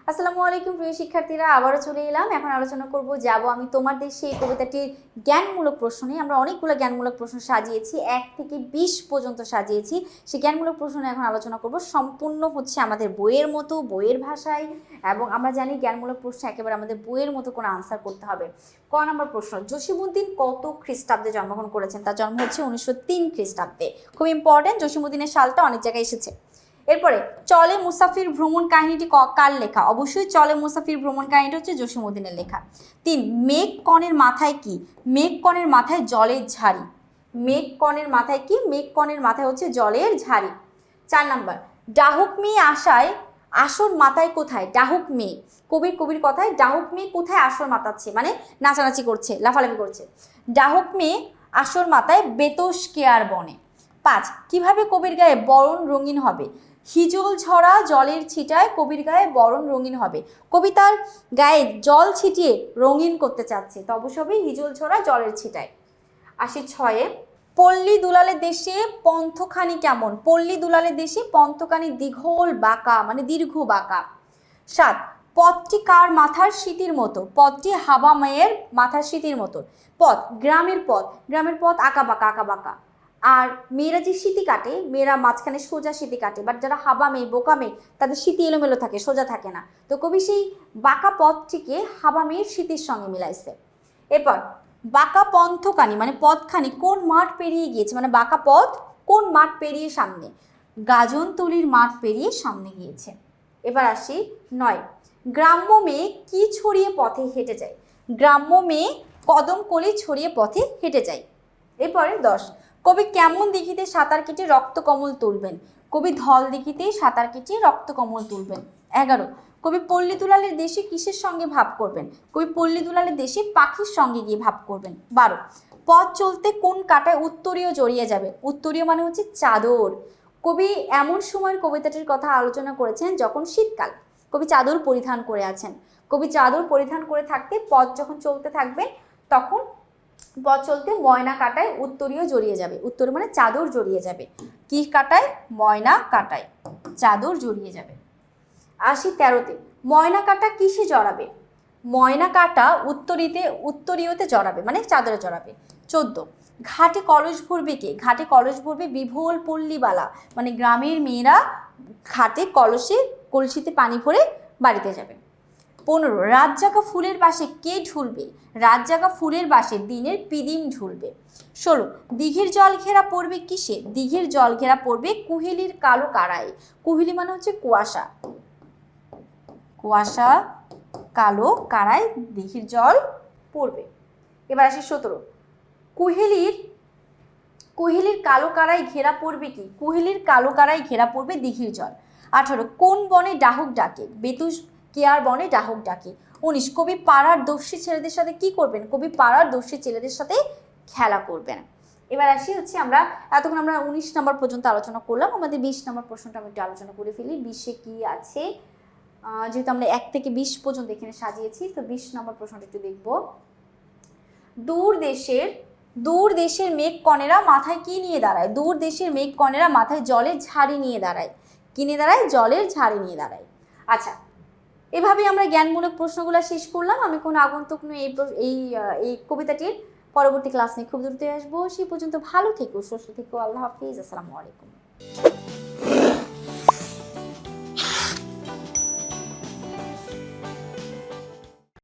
আসসালামু আলাইকুম প্রিয় শিক্ষার্থীরা, আবারও চলে এলাম। এখন আলোচনা করব যাব আমি তোমার দেশে। এই কবিতাটির জ্ঞানমূলক প্রশ্ন নিয়ে। আমরা অনেকগুলো জ্ঞানমূলক প্রশ্ন সাজিয়েছি, 1 থেকে 20 পর্যন্ত সাজিয়েছি। সেই জ্ঞানমূলক প্রশ্ন নিয়ে এখন আলোচনা করব। সম্পূর্ণ হচ্ছে আমাদের বইয়ের মতো, বইয়ের ভাষায়, এবং আমরা জানি জ্ঞানমূলক প্রশ্ন একেবারে আমাদের বইয়ের মতো করে আনসার করতে হবে। ক নম্বর প্রশ্ন, জসীমউদ্দিন কত খ্রিস্টাব্দে জন্মগ্রহণ করেছেন? তার জন্ম হচ্ছে 1903 খ্রিস্টাব্দে। খুব ইম্পর্টেন্ট, জসীমউদ্দিনের সালটা অনেক জায়গায় এসেছে। এরপরে চলে মুসাফির ভ্রমণ কাহিনীটি কার লেখা? অবশ্যই চলে মুসাফির ভ্রমণ কাহিনীটা হচ্ছে জসীমউদ্দিনের লেখা। 3, মেঘ কণের মাথায় কি? মেঘ কণের মাথায় জলের ঝাড়ি। মেঘ কণের মাথায় কি? মেঘ কণের মাথায় হচ্ছে জলের ঝাড়ি। 4 নম্বর, ডাহুক মেয়ে আশায় আসর মাথায় কোথায়? ডাহুক মেয়ে, কবির কথায় ডাহুক মেয়ে কোথায় আসর মাতাচ্ছে, মানে নাচানাচি করছে, লাফালাফি করছে। ডাহুক মেয়ে আসর মাথায় বেতস কেয়ার বনে। 5, কিভাবে কবির গায়ে বরণ রঙিন হবে? হিজল ঝরা জলের ছিটায় কবির গায়ে বরণ রঙিন হবে। কবি তার গায়ে জল ছিটিয়ে রঙিন করতে চাচ্ছে, তো অবশ্যই হিজল ঝরা জলের ছিটায়। 6, পল্লী দুলালের দেশে পন্থখানি কেমন? পল্লী দুলালের দেশে পন্থখানি দীঘল বাঁকা, মানে দীর্ঘ বাঁকা। 7, পথটি কার মাথার স্মৃতির মতো? পথটি হাবা মেয়ের মাথার স্মৃতির মতো। পথ, গ্রামের পথ আঁকা বাঁকা। আর মেয়েরা যে স্মৃতি কাটে, মেয়েরা মাঝখানে সোজা স্মৃতি কাটে, বাট যারা হাবা মেয়ে, বোকা মেয়ে, তাদের স্মৃতি এলোমেলো থাকে, সোজা থাকে না। তো কবি সেই বাঁকা পথটিকে হাবা মেয়ের স্মৃতির সঙ্গে মিলাইছে। এরপর বাঁকা পন্থখানি, মানে পথখানি কোন মাঠ পেরিয়ে গিয়েছে? মানে বাঁকা পথ কোন মাঠ পেরিয়ে সামনে? গাজনতলির মাঠ পেরিয়ে সামনে গিয়েছে। এবার আসি 9, গ্রাম্য মেয়ে কি ছড়িয়ে পথে হেঁটে যায়? গ্রাম্য মেয়ে কদম কলি ছড়িয়ে পথে হেঁটে যায়। এরপরে 10, কবি কেমন দিঘিতে সাঁতার কেটে রক্তকমল তুলবেন? কবি ধল দিঘিতে সাঁতার কেটে রক্তকমল তুলবেন। 11, কবি পল্লী দুলালের দেশে কিসের সঙ্গে ভাব করবেন? কবি পল্লী দুলালের দেশে পাখির সঙ্গে গিয়ে ভাব করবেন। 12, পথ চলতে কোন কাটায় উত্তরীয় জড়িয়ে যাবে? উত্তরীয় মানে হচ্ছে চাদর। কবি এমন সময়ের কবিতাটির কথা আলোচনা করেছেন যখন শীতকাল, কবি চাদর পরিধান করে আছেন। কবি চাদর পরিধান করে থাকতে পথ যখন চলতে থাকবে, তখন পথ চলতে ময়না কাটায় উত্তরীয় জড়িয়ে যাবে। উত্তর মানে চাদর জড়িয়ে যাবে। কি কাটায়? ময়না কাটায় চাদর জড়িয়ে যাবে। 13তে, ময়না কাটা কিসে জড়াবে? ময়না কাটা উত্তরীয়তে জড়াবে, মানে চাদরে জড়াবে। 14, ঘাটে কলস ভরবে কে? ঘাটে কলস ভরবে বিভোল পল্লীবালা, মানে গ্রামের মেয়েরা ঘাটে কলসিতে পানি ভরে বাড়িতে যাবে। 15, রাত জাগা ফুলের বাসে কে ঢুলবে? রাত জাগা ফুলের বাসে দিনের পিদিম ঢুলবে। 16, দিঘির জল ঘেরা পড়বে কিসে? দিঘির জল ঘেরা পড়বে কুহেলির কালো কারায়। কুহেলি মানে হচ্ছে কুয়াশা, কুয়াশা কালো কারায় দিঘির জল পড়বে। এবার আসি 17, কুহেলির কালো কারায় ঘেরা পড়বে কি? কুহেলির কালো কারায় ঘেরা পড়বে দিঘির জল। 18, কোন বনে ডাহুক ডাকে? বেতুস কেয়ার বনে ডাহুক ডাকে। 19, কবি পাড়ার দস্যি ছেলেদের সাথে কি করবেন? কবি পাড়ার দস্যি ছেলেদের সাথে খেলা করবেন। এবার আসি হচ্ছে আমরা এতক্ষণ আমরা 19 নম্বর পর্যন্ত আলোচনা করলাম। আমাদের 20 নম্বর প্রশ্নটা আমি একটু আলোচনা করে ফেলি। 20-এ কি আছে, যেহেতু আমরা 1 থেকে 20 পর্যন্ত এখানে সাজিয়েছি, তো 20 নম্বর প্রশ্নটা একটু দেখব। দূর দেশের মেঘ কণেরা মাথায় কি নিয়ে দাঁড়ায়? দূর দেশের মেঘ কণেরা মাথায় জলের ঝাড়ি নিয়ে দাঁড়ায়। কি নিয়ে দাঁড়ায়? জলের ঝাড়ি নিয়ে দাঁড়ায়। আচ্ছা, এভাবে আমরা জ্ঞানমূলক প্রশ্নগুলো শেষ করলাম। আমি কোনো আগন্তুক নই এই কবিতাটির পরবর্তী ক্লাস নিয়ে খুব দ্রুত আসবো। সেই পর্যন্ত ভালো থেকো, সুস্থ থেকো। আল্লাহ হাফিজ, আসসালামু আলাইকুম।